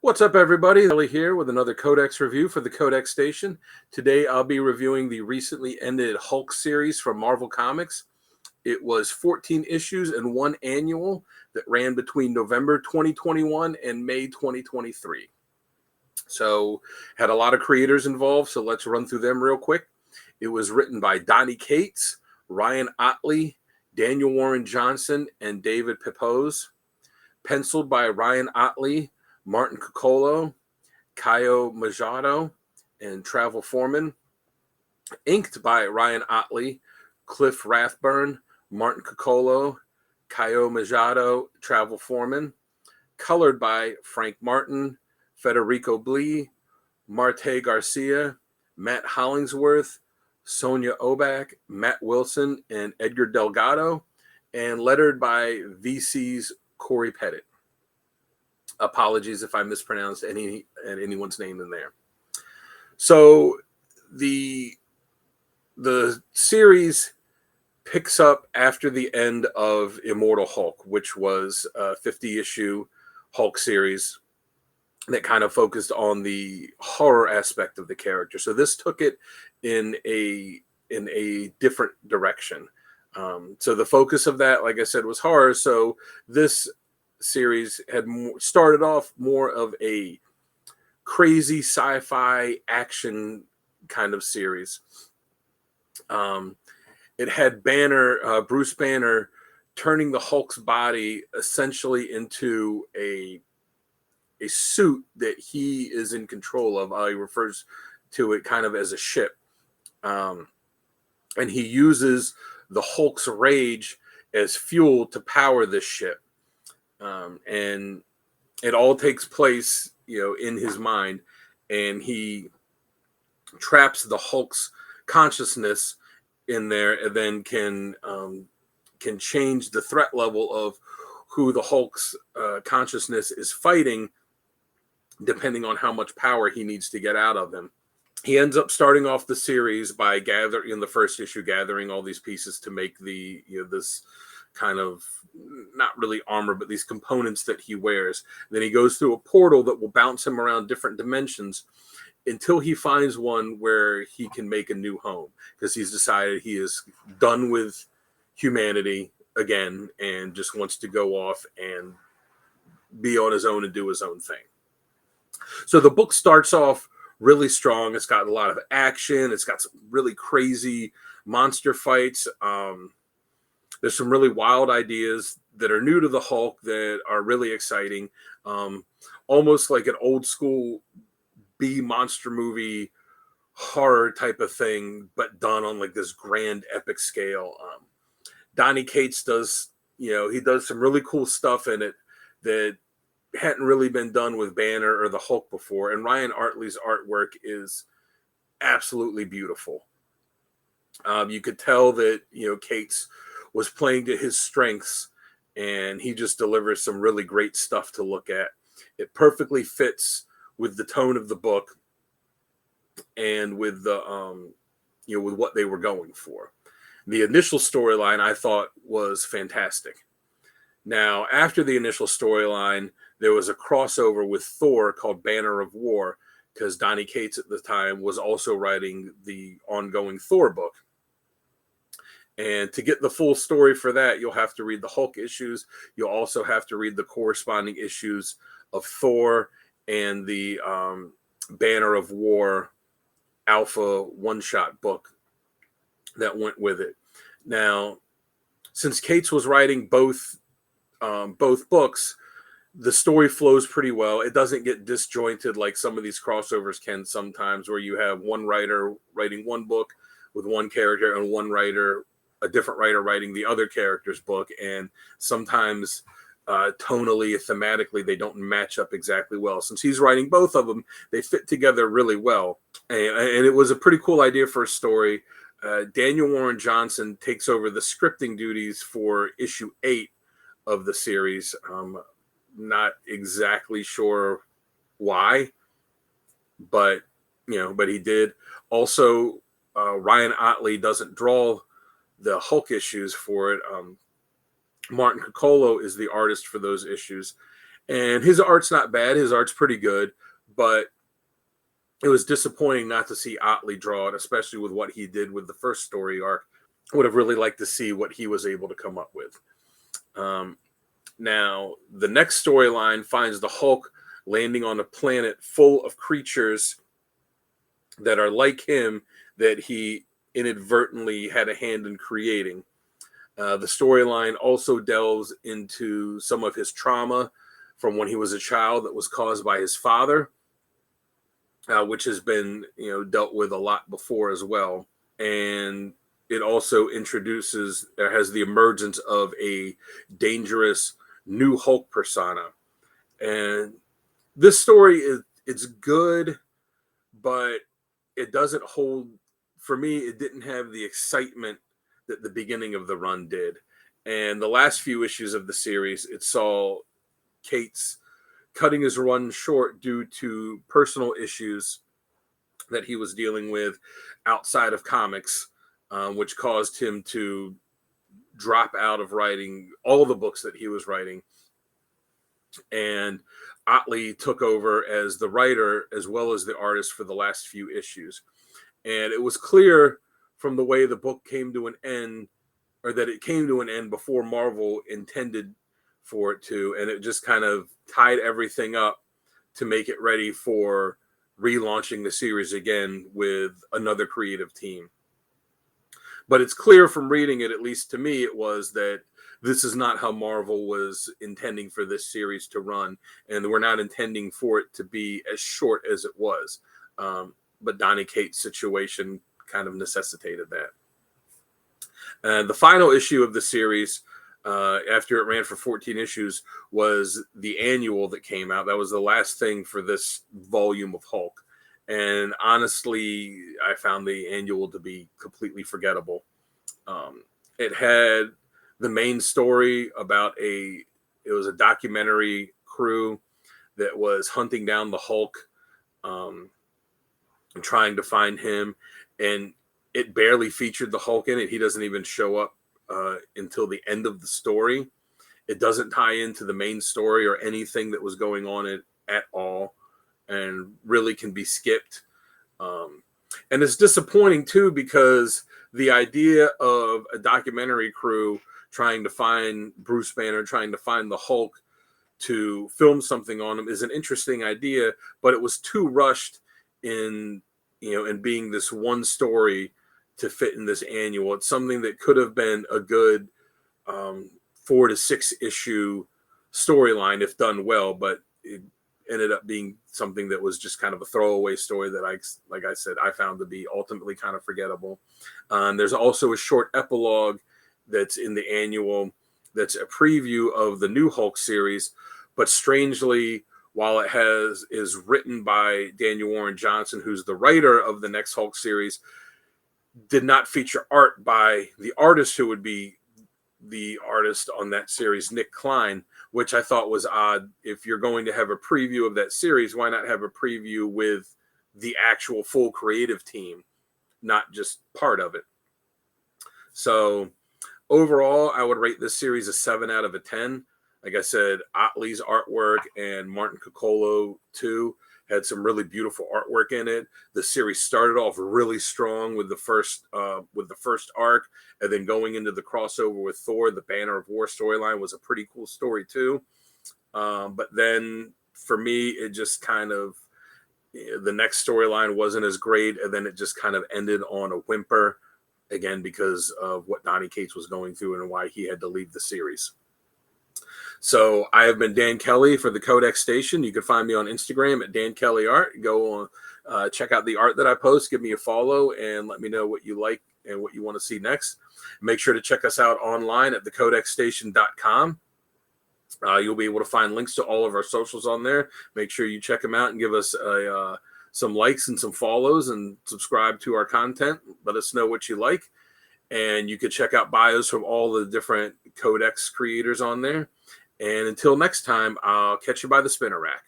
What's up, everybody? Ellie here with another Codex review for the Codex Station. Today, I'll be reviewing the recently ended Hulk series from Marvel Comics. It was 14 issues and one annual that ran between November 2021 and May 2023. So, had a lot of creators involved, so let's run through them real quick. It was written by Donny Cates, Ryan Ottley, Daniel Warren Johnson, and David Pepose. Penciled by Ryan Ottley, Martin Coccolo, Caio Majado, and Travel Foreman. Inked by Ryan Ottley, Cliff Rathburn, Martin Coccolo, Caio Majado, Travel Foreman. Colored by Frank Martin, Federico Blee, Marte Garcia, Matt Hollingsworth, Sonia Oback, Matt Wilson, and Edgar Delgado. And lettered by VC's Corey Pettit. Apologies if I mispronounced anyone's name in there. So the series picks up after the end of Immortal Hulk, which was a 50-issue Hulk series that kind of focused on the horror aspect of the character. So this took it in a different direction. So the focus of that, like I said, was horror. So this series had started off more of a crazy sci-fi action kind of series. It had Bruce Banner turning the Hulk's body essentially into a suit that he is in control of. He refers to it kind of as a ship. And he uses the Hulk's rage as fuel to power this ship. And it all takes place, in his mind, and he traps the Hulk's consciousness in there, and then can change the threat level of who the Hulk's consciousness is fighting, depending on how much power he needs to get out of him. He ends up starting off the series by gathering all these pieces to make this kind of, not really armor, but these components that he wears. Then he goes through a portal that will bounce him around different dimensions until he finds one where he can make a new home, because he's decided he is done with humanity again and just wants to go off and be on his own and do his own thing. So the book starts off really strong. It's got a lot of action. It's got some really crazy monster fights. There's some really wild ideas that are new to the Hulk that are really exciting. Almost like an old school B monster movie horror type of thing, but done on like this grand epic scale. Donny Cates does some really cool stuff in it that hadn't really been done with Banner or the Hulk before. And Ryan Ottley's artwork is absolutely beautiful. You could tell that, Cates was playing to his strengths, and he just delivers some really great stuff to look at. It perfectly fits with the tone of the book and with the with what they were going for. The initial storyline I thought was fantastic. Now, after the initial storyline, there was a crossover with Thor called Banner of War, because Donny Cates at the time was also writing the ongoing Thor book. And to get the full story for that, you'll have to read the Hulk issues. You'll also have to read the corresponding issues of Thor and the Banner of War Alpha one-shot book that went with it. Now, since Cates was writing both books, the story flows pretty well. It doesn't get disjointed like some of these crossovers can sometimes, where you have one writer writing one book with one character and a different writer writing the other character's book, and sometimes tonally, thematically, they don't match up exactly well. Since he's writing both of them, they fit together really well, and it was a pretty cool idea for a story. Daniel Warren Johnson takes over the scripting duties for issue 8 of the series. Not exactly sure why, but he did. Also, Ryan Ottley doesn't draw the Hulk issues for it. Martin Coccolo is the artist for those issues, And his art's not bad. His art's pretty good, but it was disappointing not to see Otley draw it, especially with what he did with the first story arc. I would have really liked to see what he was able to come up with. Now, the next storyline finds the Hulk landing on a planet full of creatures that are like him, that he inadvertently had a hand in creating. The storyline also delves into some of his trauma from when he was a child that was caused by his father, which has been, dealt with a lot before as well. And it also has the emergence of a dangerous new Hulk persona. And this story it's good, but it doesn't hold, for me, it didn't have the excitement that the beginning of the run did. And the last few issues of the series, it saw Cates cutting his run short due to personal issues that he was dealing with outside of comics, which caused him to drop out of writing all the books that he was writing. And Otley took over as the writer as well as the artist for the last few issues. And it was clear from the way the book came to an end, or that it came to an end before Marvel intended for it to, and it just kind of tied everything up to make it ready for relaunching the series again with another creative team. But it's clear from reading it, at least to me, it was that this is not how Marvel was intending for this series to run, and we're not intending for it to be as short as it was. But Donny Cates' situation kind of necessitated that. And the final issue of the series, after it ran for 14 issues, was the annual that came out. That was the last thing for this volume of Hulk. And honestly, I found the annual to be completely forgettable. It had the main story about it was a documentary crew that was hunting down the Hulk and trying to find him. And it barely featured the Hulk in it. He doesn't even show up until the end of the story. It doesn't tie into the main story or anything that was going on at all, and really can be skipped. And it's disappointing too, because the idea of a documentary crew trying to find Bruce Banner, trying to find the Hulk to film something on him is an interesting idea, but it was too rushed in being this one story to fit in this annual. It's something that could have been a good 4 to 6 issue storyline if done well, but it ended up being something that was just kind of a throwaway story that like I said, I found to be ultimately kind of forgettable. There's also a short epilogue that's in the annual that's a preview of the new Hulk series, but strangely, while it is written by Daniel Warren Johnson, who's the writer of the next Hulk series, did not feature art by the artist who would be the artist on that series, Nick Klein, which I thought was odd. If you're going to have a preview of that series, why not have a preview with the actual full creative team, not just part of it? So overall, I would rate this series a 7 out of a 10. Like I said, Otley's artwork and Martin Coccolo too had some really beautiful artwork in it. The series started off really strong with the first arc, and then going into the crossover with Thor, the Banner of War storyline was a pretty cool story too. But then for me, it just kind of, the next storyline wasn't as great, and then it just kind of ended on a whimper, again, because of what Donny Cates was going through and why he had to leave the series. So I have been Dan Kelly for the Codex Station. You can find me on Instagram at Dan Kelly Art. Go on, check out the art that I post. Give me a follow and let me know what you like and what you want to see next. Make sure to check us out online at thecodexstation.com. You'll be able to find links to all of our socials on there. Make sure you check them out and give us some likes and some follows and subscribe to our content. Let us know what you like. And you can check out bios from all the different Codex creators on there. And until next time, I'll catch you by the spinner rack.